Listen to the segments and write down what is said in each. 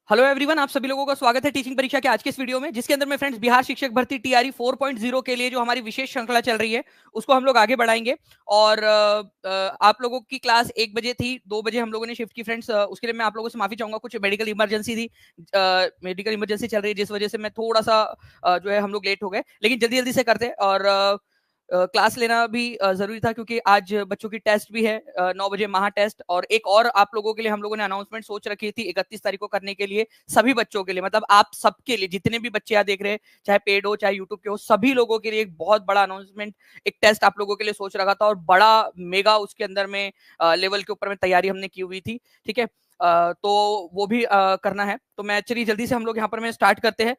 Hello everyone, आप सभी लोगों का स्वागत है टीचिंग परीक्षा के आज के इस वीडियो में, जिसके अंदर में फ्रेंड्स बिहार शिक्षक भर्ती टीआरई 4.0 के लिए जो हमारी विशेष श्रृंखला चल रही है उसको हम लोग आगे बढ़ाएंगे। और आप लोगों की क्लास 1 बजे थी, 2 बजे हम लोगों ने शिफ्ट की फ्रेंड्स। उसके लिए मैं आप लोगों से माफी चाहूंगा, कुछ मेडिकल इमरजेंसी थी, मेडिकल इमरजेंसी चल रही है जिस वजह से मैं थोड़ा सा जो है हम लोग लेट हो गए, लेकिन जल्दी जल्दी से करते। और क्लास लेना भी जरूरी था क्योंकि आज बच्चों की टेस्ट भी है, 9 बजे महा टेस्ट। और एक और आप लोगों के लिए हम लोगों ने अनाउंसमेंट सोच रखी थी 31 तारीख को करने के लिए, सभी बच्चों के लिए, मतलब आप सबके लिए, जितने भी बच्चे यहाँ देख रहे हैं, चाहे पेड हो चाहे यूट्यूब के हो, सभी लोगों के लिए एक बहुत बड़ा अनाउंसमेंट, एक टेस्ट आप लोगों के लिए सोच रखा था। और बड़ा मेगा उसके अंदर में लेवल के ऊपर में तैयारी हमने की हुई थी, ठीक है। तो वो भी करना है, तो मैं चलिए जल्दी से हम लोग यहाँ पर में स्टार्ट करते हैं।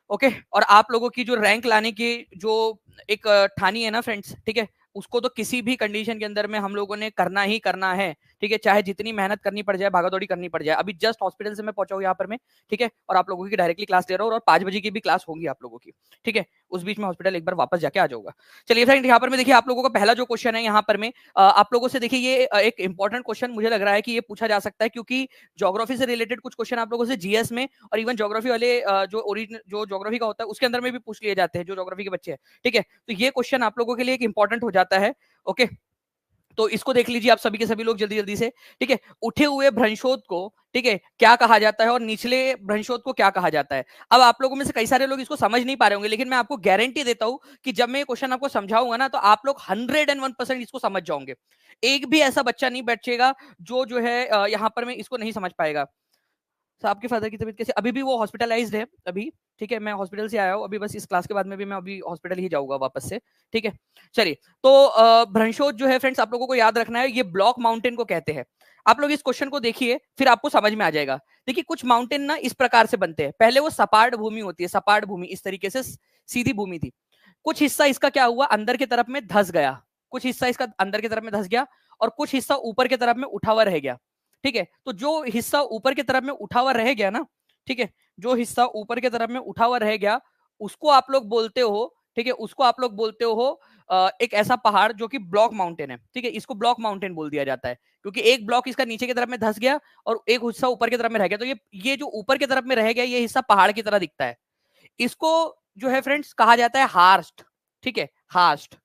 ओके। और आप लोगों की जो रैंक लाने की जो एक ठानी है ना फ्रेंड्स, ठीक है, उसको तो किसी भी कंडीशन के अंदर में हम लोगों ने करना ही करना है, ठीक है, चाहे जितनी मेहनत करनी पड़ जाए, भागादौड़ी करनी पड़ जाए। अभी जस्ट हॉस्पिटल से मैं पहुंचा हूं यहाँ पर मैं, ठीक है, और आप लोगों की डायरेक्टली क्लास ले रहा हूँ, और 5 बजे की भी क्लास होगी आप लोगों की, ठीक है। उस बीच में हॉस्पिटल एक बार वापस जाके आ जाऊंगा। चलिए फ्रेंड, यहाँ पर मैं देखिए आप लोगों का पहला जो क्वेश्चन है यहाँ पर में आप लोगों से देखिए, ये एक इंपॉर्टेंट क्वेश्चन मुझे लग रहा है कि ये पूछा जा सकता है, क्योंकि ज्योग्राफी से रिलेटेड कुछ क्वेश्चन आप लोगों से जीएस में और इवन ज्योग्राफी वाले जो ओरिजिनल जो ज्योग्राफी का होता है उसके अंदर में भी पूछ लिए जाते हैं, जो ज्योग्राफी के बच्चे हैं, ठीक है। तो ये क्वेश्चन आप लोगों के लिए एक इंपॉर्टेंट हो जाता है। ओके, तो इसको देख लीजिए आप सभी के सभी लोग जल्दी जल्दी से, ठीक है। उठे हुए भ्रंशोत को, ठीक है, क्या कहा जाता है, और निचले भ्रंशोत को क्या कहा जाता है। अब आप लोगों में से कई सारे लोग इसको समझ नहीं पा रहे होंगे, लेकिन मैं आपको गारंटी देता हूं कि जब मैं ये क्वेश्चन आपको समझाऊंगा ना, तो आप लोग 101% इसको समझ जाओगे। एक भी ऐसा बच्चा नहीं बैठेगा जो है यहाँ पर मैं इसको नहीं समझ पाएगा। तो आपके फादर की तबीयत कैसे? अभी भी वो हॉस्पिटलाइज्ड है अभी, ठीक है। मैं हॉस्पिटल से आया हूँ अभी, बस इस क्लास के बाद में भी मैं अभी हॉस्पिटल ही जाऊंगा वापस से, ठीक है। चलिए, तो भ्रंशोत जो है फ्रेंड्स, आप लोगों को याद रखना है, ये ब्लॉक माउंटेन को कहते हैं। आप लोग इस क्वेश्चन को देखिए, फिर आपको समझ में आ जाएगा। देखिए, कुछ माउंटेन ना इस प्रकार से बनते हैं, पहले वो सपाट भूमि होती है, सपाट भूमि इस तरीके से सीधी भूमि थी। कुछ हिस्सा इसका क्या हुआ, अंदर की तरफ में धस गया, कुछ हिस्सा इसका अंदर की तरफ में धस गया, और कुछ हिस्सा ऊपर की तरफ में उठा हुआ रह गया, ठीक है। तो जो हिस्सा ऊपर की तरफ में उठा हुआ रह गया ना, ठीक है, जो हिस्सा ऊपर की तरफ में उठा हुआ रह गया, उसको आप लोग बोलते हो, ठीक है, उसको आप लोग बोलते हो एक ऐसा पहाड़ जो कि ब्लॉक माउंटेन है, ठीक है। इसको ब्लॉक माउंटेन बोल दिया जाता है, क्योंकि एक ब्लॉक इसका नीचे की तरफ में धस गया और एक हिस्सा ऊपर की तरफ में रह गया। तो ये जो ऊपर की तरफ में रह गया, ये हिस्सा पहाड़ की तरह दिखता है। इसको जो है फ्रेंड्स कहा जाता है हार्स्ट, ठीक है, हार्स्ट।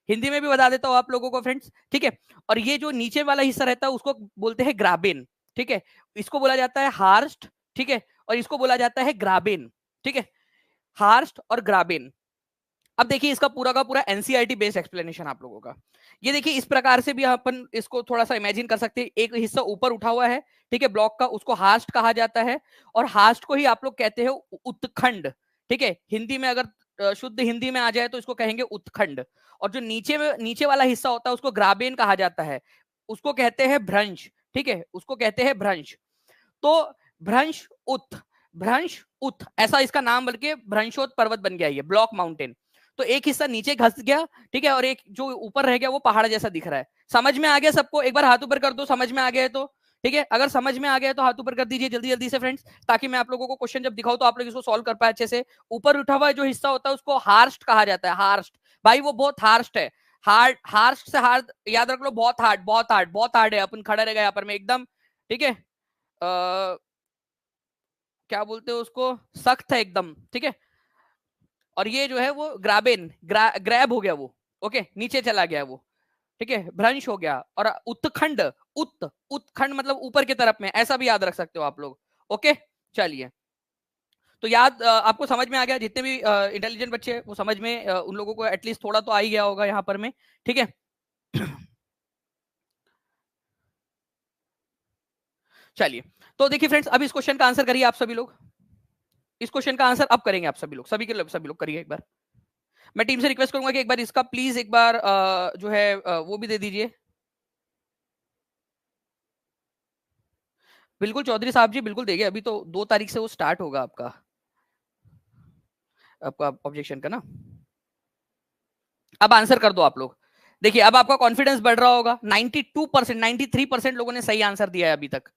हिंदी में भी बता देता हूं आप लोगों को फ्रेंड्स, ठीक है। और ये जो नीचे वाला हिस्सा रहता है उसको बोलते हैं ग्राबेन, ठीक है। इसको बोला जाता है हार्स्ट, ठीक है, और इसको बोला जाता है ग्राबेन, ठीक है, हार्स्ट और ग्राबेन। अब देखिए इसका पूरा का पूरा एनसीईआरटी बेस्ड एक्सप्लेनेशन आप लोगों का। ये देखिए इस प्रकार से भी अपन इसको थोड़ा सा इमेजिन कर सकते हैं। एक हिस्सा ऊपर उठा हुआ है, ठीक है, ब्लॉक का, उसको हास्ट कहा जाता है, और हास्ट को ही आप लोग कहते हैं उत्खंड, ठीक है। हिंदी में अगर शुद्ध हिंदी में आ जाए तो इसको कहेंगे उत्खंड। और जो नीचे वाला हिस्सा होता है उसको ग्राबेन कहा जाता है, उसको कहते हैं भ्रंश, ठीक है, उसको कहते हैं भ्रंश। तो भ्रंश उत, भ्रंश उत ऐसा इसका नाम, बल्कि भ्रंशोत पर्वत बन गया ये ब्लॉक माउंटेन। तो एक हिस्सा नीचे घस गया, ठीक है, और एक जो ऊपर रह गया वो पहाड़ जैसा दिख रहा है। समझ में आ गया सबको? एक बार हाथ ऊपर कर दो समझ में आ गया है तो, ठीक है। अगर समझ में आ गया तो हाथ ऊपर कर दीजिए जल्दी जल्दी से फ्रेंड्स, ताकि मैं आप लोगों को क्वेश्चन जब दिखाऊं तो आप लोग इसको सॉल्व कर पाए अच्छे से। ऊपर उठा हुआ जो हिस्सा होता है उसको हार्स्ट कहा जाता है, हार्स्ट। भाई वो बहुत हार्स्ट है, हार्ड, हार्स्ट से हार्ड याद रख लो, बहुत हार्ड, बहुत हार्ड, बहुत हार्ड है। अपन खड़ा रहेगा यहाँ पर में एकदम, ठीक है, क्या बोलते हैं उसको, सख्त है एकदम, ठीक है। और ये जो है वो ग्राबेन, ग्रैब हो गया वो, ओके, नीचे चला गया वो, ठीक है, भ्रंश हो गया। और उत्खंड, उत्खंड मतलब ऊपर की तरफ में, ऐसा भी याद रख सकते हो आप लोग। ओके, चलिए, तो याद आपको समझ में आ गया। जितने भी इंटेलिजेंट बच्चे हैं वो समझ में, उन लोगों को एटलीस्ट थोड़ा तो आ ही गया होगा यहाँ पर में, ठीक है। चलिए, तो देखिए फ्रेंड्स, अब इस क्वेश्चन का आंसर करिए आप सभी लोग। इस क्वेश्चन का आंसर अब करेंगे आप सभी लोग, सभी लोग करिए एक बार। मैं टीम से रिक्वेस्ट करूंगा कि एक बार इसका प्लीज एक बार जो है वो भी दे दीजिए। बिल्कुल चौधरी साहब जी, बिल्कुल देंगे। अभी तो 2 तारीख से वो स्टार्ट होगा आपका, आपका ऑब्जेक्शन का ना। अब आंसर कर दो आप लोग। देखिए अब आपका कॉन्फिडेंस बढ़ रहा होगा। 92%, 93% लोगों ने सही आंसर दिया है अभी तक,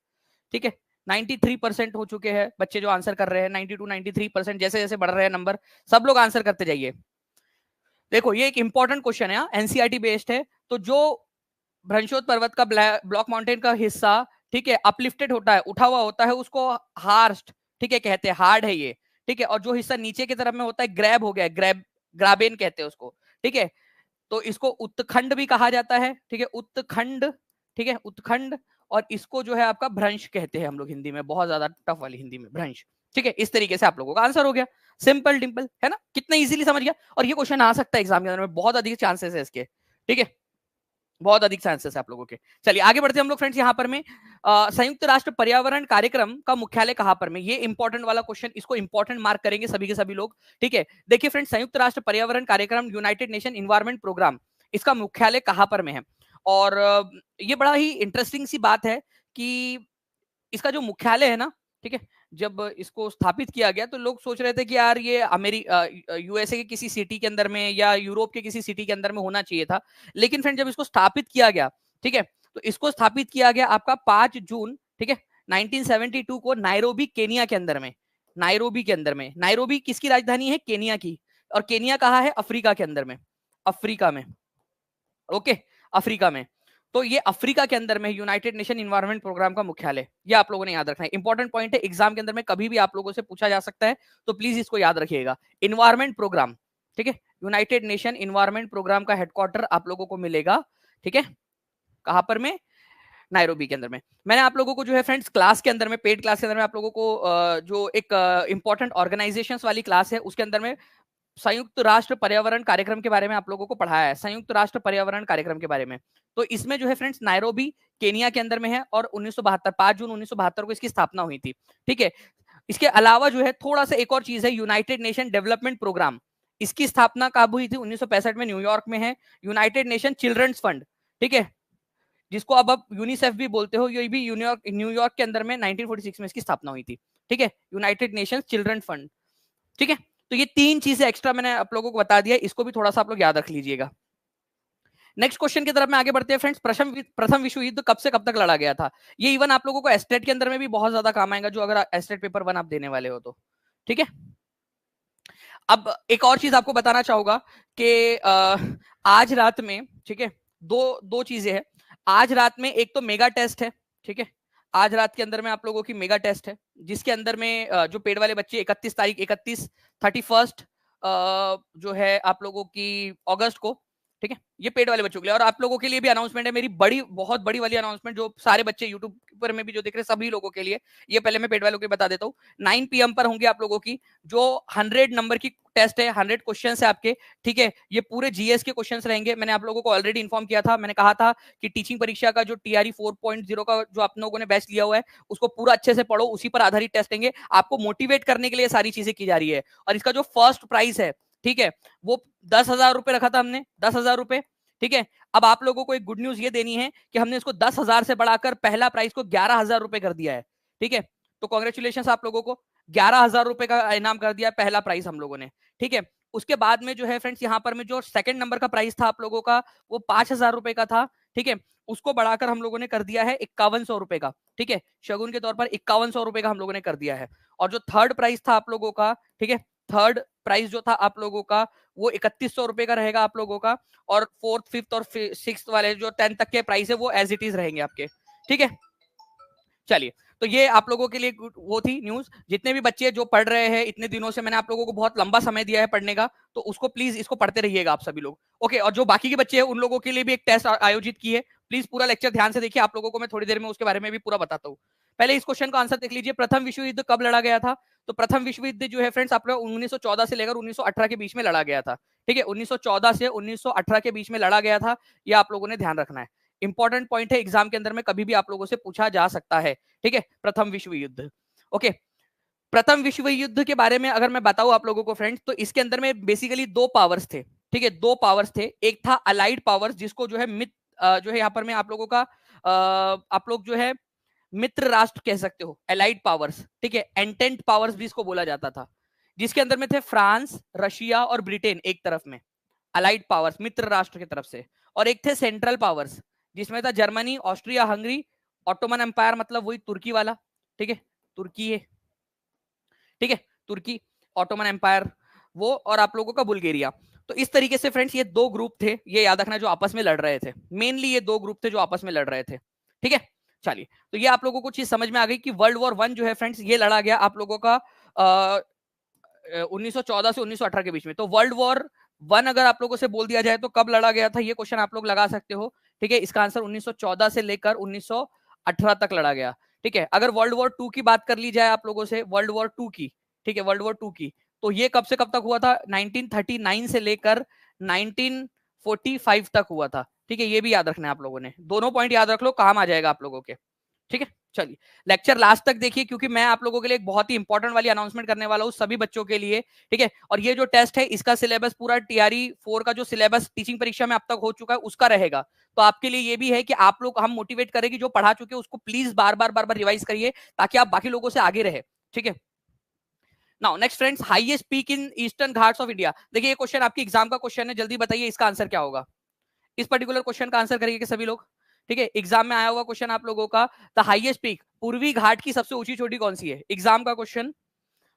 ठीक है। 93% हो चुके हैं बच्चे जो आंसर कर रहे हैं। 92, 93% जैसे जैसे बढ़ रहे हैं नंबर, सब लोग आंसर करते जाइए। देखो ये एक इंपॉर्टेंट क्वेश्चन है, एनसीईआरटी बेस्ड है। तो जो भ्रंशोत पर्वत का ब्लॉक माउंटेन का हिस्सा, ठीक है, अपलिफ्टेड होता है, उठा हुआ होता है, उसको हार्स्ट, ठीक है, कहते हैं हार्ड है ये, ठीक है। और जो हिस्सा नीचे की तरफ में होता है ग्रैब हो गया, ग्रैब, ग्राबेन कहते हैं उसको, ठीक है। तो इसको उत्तखंड भी कहा जाता है, ठीक है, उत्तखंड, ठीक है, उत्तखंड। और इसको जो है आपका भ्रंश कहते हैं हम लोग हिंदी में, बहुत ज्यादा टफ वाली हिंदी में, भ्रंश, ठीक है। इस तरीके से आप लोगों का आंसर हो गया, सिंपल डिंपल, है ना, कितना इजीली समझ गया। और ये क्वेश्चन आ सकता है एग्जाम के अंदर में, बहुत अधिक चांसेस है इसके, ठीक है, बहुत अधिक चांसेस है आप लोगों के। चलिए आगे बढ़ते हैं हम लोग फ्रेंड्स। यहाँ पर में संयुक्त राष्ट्र पर्यावरण कार्यक्रम का मुख्यालय कहाँ पर में, ये इंपॉर्टेंट वाला क्वेश्चन, इसको इंपॉर्टेंट मार्क करेंगे सभी के सभी लोग, ठीक है। देखिए फ्रेंड्स, संयुक्त राष्ट्र पर्यावरण कार्यक्रम, यूनाइटेड नेशन इन्वायरमेंट प्रोग्राम, इसका मुख्यालय कहाँ पर में है। और ये बड़ा ही इंटरेस्टिंग सी बात है कि इसका जो मुख्यालय है ना, ठीक है, जब इसको स्थापित किया गया तो लोग सोच रहे थे कि यार ये यूएसए के किसी सिटी के अंदर में या यूरोप के किसी सिटी के अंदर में होना चाहिए था। लेकिन फ्रेंड जब इसको स्थापित किया गया, ठीक है, तो इसको स्थापित किया गया आपका 5 जून, ठीक है, 1972 को नायरोबी केनिया के अंदर में। नायरोबी के अंदर में, नायरोबी किसकी राजधानी है, केनिया की। और केनिया कहाँ है, अफ्रीका के अंदर में, अफ्रीका में, ओके, अफ्रीका में। तो ये अफ्रीका के अंदर में यूनाइटेड नेशन इन्वायरमेंट प्रोग्राम का मुख्यालय, ये आप लोगों ने याद रखना है, इंपॉर्टेंट पॉइंट है, एग्जाम के अंदर में कभी भी आप लोगों से पूछा जा सकता है, तो प्लीज इसको याद रखिएगा। इन्वायरमेंट प्रोग्राम, ठीक है, यूनाइटेड नेशन इन्वायरमेंट प्रोग्राम का हेडक्वार्टर आप लोगों को मिलेगा, ठीक है, कहां पर में, नायरोबी के अंदर में। मैंने आप लोगों को जो है फ्रेंड्स क्लास के अंदर में, पेड क्लास के अंदर में आप लोगों को जो एक इंपॉर्टेंट ऑर्गेनाइजेशंस वाली क्लास है उसके अंदर में संयुक्त राष्ट्र पर्यावरण कार्यक्रम के बारे में आप लोगों को पढ़ाया है, संयुक्त राष्ट्र पर्यावरण कार्यक्रम के बारे में। तो इसमें जो है फ्रेंड्स नायरोबी केनिया के अंदर में है, और 1972, 5 जून 1972 को इसकी स्थापना हुई थी, ठीक है। इसके अलावा जो है थोड़ा सा एक और चीज है, यूनाइटेड नेशन डेवलपमेंट प्रोग्राम, इसकी स्थापना कब हुई थी, 1965 में न्यूयॉर्क में है। यूनाइटेड नेशन चिल्ड्रंस फंड, ठीक है, जिसको अब आप यूनिसेफ भी बोलते हो, ये भी न्यूयॉर्क के अंदर में 1946 में इसकी स्थापना हुई थी, ठीक है, यूनाइटेड नेशन चिल्ड्रन फंड, ठीक है। तो ये 3 चीजें एक्स्ट्रा मैंने आप लोगों को बता दिया, इसको भी थोड़ा सा आप लोग याद रख लीजिएगा। नेक्स्ट क्वेश्चन की तरफ में आगे बढ़ते हैं फ्रेंड्स। प्रथम विश्व युद्ध कब से कब तक लड़ा गया था। ये इवन आप लोगों को एस्टेट के अंदर में भी बहुत ज्यादा काम आएगा, जो अगर एस्टेट पेपर 1 आप देने वाले हो तो, ठीक है। अब एक और चीज आपको बताना चाहूंगा कि आज रात में, ठीक है, दो चीजें हैं आज रात में। एक तो मेगा टेस्ट है, ठीक है, आज रात के अंदर में आप लोगों की मेगा टेस्ट है, जिसके अंदर में जो पेड वाले बच्चे 31 तारीख, 31 जो है आप लोगों की अगस्त को, ठीक है, ये पेड वाले बच्चों के लिए। और आप लोगों के लिए भी अनाउंसमेंट है मेरी, बहुत बड़ी वाली अनाउंसमेंट, जो सारे बच्चे यूट्यूब पर में भी जो देख रहे हैं सभी लोगों के लिए। ये पहले मैं पेड वालों के बता देता हूँ, 9 PM पर होंगी आप लोगों की जो 100 नंबर की टेस्ट है, 100 क्वेश्चन है आपके, ठीक है। ये पूरे जीएस के क्वेश्चन रहेंगे। मैंने आप लोगों को ऑलरेडी इन्फॉर्म किया था, मैंने कहा था कि टीचिंग परीक्षा का जो TRE 4.0 का जो आप लोगों ने बैच लिया हुआ है, उसको पूरा अच्छे से पढ़ो, उसी पर आधारित टेस्ट देंगे। आपको मोटिवेट करने के लिए सारी चीजें की जा रही है। और इसका जो फर्स्ट प्राइस है, ठीक है, वो 10,000 रुपए रखा था हमने, 10,000 रुपए, ठीक है। अब आप लोगों को एक गुड न्यूज ये देनी है कि हमने इसको 10,000 से बढ़ाकर पहला प्राइस को 11,000 रुपए कर दिया है, ठीक है। तो कॉन्ग्रेचुलेशन आप लोगों को, 11,000 रुपए का इनाम कर दिया पहला प्राइस हम लोगों ने, ठीक है। उसके बाद में जो है फ्रेंड्स यहाँ पर में जो सेकंड नंबर का प्राइस था आप लोगों का, वो 5,000 रुपए का था, ठीक है। उसको बढ़ाकर हम लोगों ने कर दिया है 5,100 रुपए का, ठीक है, शगुन के तौर पर 5,100 रुपए का हम लोगों ने कर दिया है। और जो थर्ड प्राइस था आप लोगों का, ठीक है, थर्ड प्राइस जो था आप लोगों का, वो 3,100 रुपए का रहेगा आप लोगों का। और 4th, 5th और 6th वाले जो 10th तक के प्राइस है वो एज इट इज रहेंगे आपके, ठीक है। चलिए, तो ये आप लोगों के लिए वो थी न्यूज। जितने भी बच्चे जो पढ़ रहे हैं इतने दिनों से, मैंने आप लोगों को बहुत लंबा समय दिया है पढ़ने का, तो उसको प्लीज इसको पढ़ते रहिएगा आप सभी लोग, ओके। और जो बाकी के बच्चे हैं उन लोगों के लिए भी एक टेस्ट आयोजित की है, प्लीज पूरा लेक्चर ध्यान से देखिए, आप लोगों को मैं थोड़ी देर में उसके बारे में भी पूरा बताता हूँ। पहले इस क्वेश्चन का आंसर देख लीजिए, प्रथम विश्व युद्ध कब लड़ा गया था। तो प्रथम विश्व युद्ध जो है फ्रेंड्स आपका 1914 से लेकर 1918 के बीच में लड़ा गया था, ठीक है, 1914 से 1918 के बीच में लड़ा गया था, ये आप लोगों ने ध्यान रखना है। इंपॉर्टेंट पॉइंट है, एग्जाम के अंदर में कभी भी आप लोगों से पूछा जा सकता है, ठीक है, प्रथम विश्व युद्ध, ओके। प्रथम विश्व युद्ध के बारे में अगर मैं बताऊं आप लोगों को फ्रेंड्स, तो इसके अंदर में बेसिकली 2 पावर्स थे, ठीक है, 2 पावर्स थे। एक था अलाइड पावर्स, जिसको जो है जो है यहाँ पर मैं आप लोगों का आप लोग जो है मित्र राष्ट्र कह सकते हो, एलाइड पावर्स, ठीक है, एंटेंट पावर्स भी इसको बोला जाता था, जिसके अंदर में थे फ्रांस, रशिया और ब्रिटेन एक तरफ में, अलाइड पावर्स मित्र राष्ट्र की तरफ से। और एक थे सेंट्रल पावर्स, जिसमें था Germany, Austria Hungary, Ottoman empire मतलब वही तुर्की वाला, ठीक है, तुर्की है, ठीक है, तुर्की, ऑटोमन एम्पायर वो, और आप लोगों का बुल्गारिया। तो इस तरीके से फ्रेंड्स ये 2 ग्रुप थे, ये याद रखना, जो आपस में लड़ रहे थे। मेनली ये 2 ग्रुप थे जो आपस में लड़ रहे थे, ठीक है। चलिए, तो ये आप लोगों को चीज समझ में आ गई कि वर्ल्ड वॉर 1 जो है फ्रेंड्स ये लड़ा गया आप लोगों का 1914 से 1918 के बीच में। तो वर्ल्ड वॉर 1 अगर आप लोगों से बोल दिया जाए तो कब लड़ा गया था, ये क्वेश्चन आप लोग लगा सकते हो। ठीक है, इसका आंसर 1914 से लेकर 1918 तक लड़ा गया। ठीक है, अगर वर्ल्ड वॉर 2 की बात कर ली जाए आप लोगों से, वर्ल्ड वॉर 2 की, ठीक है, वर्ल्ड वॉर 2 की, तो ये कब से कब तक हुआ था, 1939 से लेकर 1945 तक हुआ था। ठीक है, ये भी याद रखना है आप लोगों ने, दोनों पॉइंट याद रख लो, काम आ जाएगा आप लोगों के। ठीक है, चलिए लेक्चर लास्ट तक देखिए, क्योंकि मैं आप लोगों के लिए एक बहुत ही इंपॉर्टेंट वाली अनाउंसमेंट करने वाला हूं सभी बच्चों के लिए। ठीक है, और ये जो टेस्ट है इसका सिलेबस पूरा टीआरई 4 का जो सिलेबस टीचिंग परीक्षा में अब तक हो चुका है उसका रहेगा। तो आपके लिए ये भी है कि आप लोग, हम मोटिवेट करें कि जो पढ़ा चुके उसको प्लीज बार बार रिवाइज करिए ताकि आप बाकी लोगों से आगे रहे। ठीक है, now next friends, highest peak in eastern Ghats of India. देखिए ये क्वेश्चन आपकी एग्जाम का क्वेश्चन है, जल्दी बताइए इसका आंसर क्या होगा। इस पर्टिकुलर क्वेश्चन का आंसर करिए सभी लोग। ठीक है, एग्जाम में आया हुआ क्वेश्चन आप लोगों का, द हाईएस्ट पीक, पूर्वी घाट की सबसे ऊंची चोटी कौन सी है, एग्जाम का क्वेश्चन।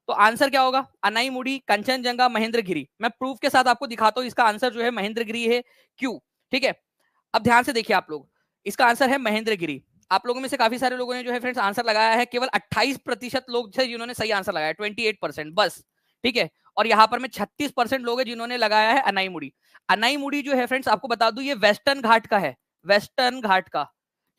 तो आंसर क्या होगा, अनाईमुड़ी, कंचनजंगा, महेंद्रगिरी। मैं प्रूफ के साथ आपको दिखाता हूं, इसका आंसर जो है महेंद्रगिरी है। क्यों? ठीक है, अब ध्यान से देखिए आप लोग, इसका आंसर है महेंद्रगिरी। आप लोगों में से काफी सारे लोगों ने जो है फ्रेंड्स आंसर लगाया है, केवल 28% लोग थे जिन्होंने सही आंसर लगाया, 28% बस। ठीक है, और यहां पर में 36% लोग हैं जिन्होंने लगाया है अनाईमुड़ी। अनाईमुड़ी जो है फ्रेंड्स आपको बता दूं ये वेस्टर्न घाट का है, वेस्टर्न घाट का।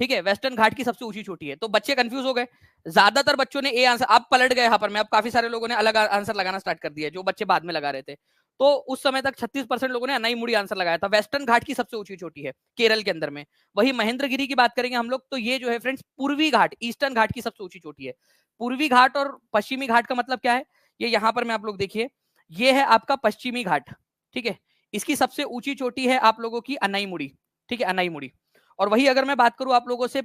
ठीक है, वेस्टर्न घाट की सबसे ऊंची चोटी है। तो बच्चे कंफ्यूज हो गए, ज्यादातर बच्चों ने ए आंसर, अब पलट गए यहाँ पर में, अब काफी सारे लोगों ने अलग आंसर लगाना स्टार्ट कर दिया जो बच्चे बाद में लगा रहे थे। तो उस समय तक 36% लोगों ने अनाईमुड़ी आंसर लगाया था। वेस्टर्न घाट की सबसे ऊंची चोटी है केरल के अंदर में। वही महेंद्रगिरी की बात करेंगे हम लोग, तो ये जो है फ्रेंड्स पूर्वी घाट, ईस्टर्न घाट की सबसे ऊंची चोटी है। पूर्वी घाट और पश्चिमी घाट का मतलब क्या है, ये यहाँ पर में आप लोग देखिए, ये है आपका पश्चिमी घाट। ठीक है, इसकी सबसे ऊंची चोटी है आप लोगों की अनाईमुड़ी। ठीक है, अनाईमुड़ी। और वही अगर मैं बात करूं आप लोगों से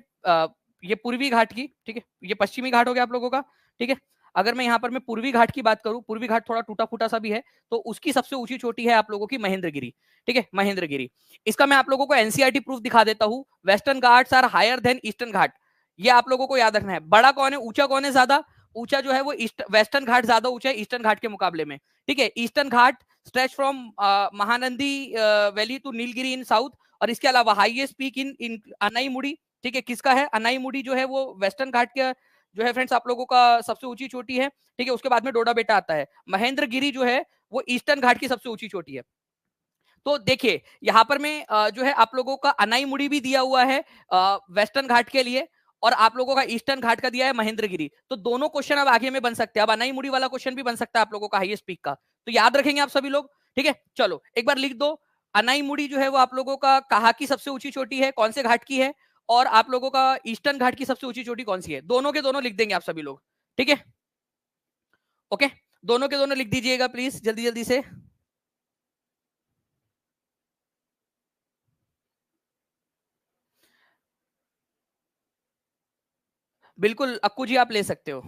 ये पूर्वी घाट की, ठीक है, ये पश्चिमी घाट हो गया आप लोगों का। ठीक है, अगर मैं यहाँ पर मैं पूर्वी घाट की बात करूं, पूर्वी घाट थोड़ा टूटा फूटा सा भी है, तो उसकी सबसे ऊंची चोटी है आप लोगों की महेंद्रगिरी। ठीक है, महेंद्रगिरी। इसका मैं आप लोगों को एनसीईआरटी प्रूफ दिखा देता हूं, Western Ghats are higher than Eastern Ghat. ये आप लोगों को याद रखना है, बड़ा कौन है, ऊंचा कौन है ज्यादा, ऊंचा जो है वो वेस्टर्न घाट ज्यादा ऊंचा है ईस्टर्न घाट के मुकाबले में। ठीक है, eastern ghat stretch from Mahanadi valley to Nilgiri in south. और इसके अलावा हाईएस्ट पीक इन अनाईमुड़ी। ठीक है, किसका है, अनाईमुड़ी जो है वो वेस्टर्न घाट के जो है फ्रेंड्स आप लोगों का सबसे ऊंची चोटी है। ठीक है, उसके बाद में डोडा बेटा आता है। महेंद्रगिरी जो है वो ईस्टर्न घाट की सबसे ऊंची चोटी है। तो देखिए यहां पर में जो है आप लोगों का अनाईमुड़ी भी दिया हुआ है वेस्टर्न घाट के लिए, और आप लोगों का ईस्टर्न घाट का दिया है महेंद्रगिरी। तो दोनों क्वेश्चन अब आगे में बन सकते हैं, अब अनाईमुड़ी वाला क्वेश्चन भी बन सकता है आप लोगों का हाईएस्ट पीक का। तो याद रखेंगे आप सभी लोग। ठीक है, चलो एक बार लिख दो, अनाईमुड़ी जो है वो आप लोगों का कहा की सबसे ऊंची चोटी है, कौन से घाट की है, और आप लोगों का ईस्टर्न घाट की सबसे ऊंची चोटी कौन सी है, दोनों के दोनों लिख देंगे आप सभी लोग। ठीक है, ओके, दोनों के दोनों लिख दीजिएगा प्लीज जल्दी जल्दी से। बिल्कुल अक्कू जी आप ले सकते हो।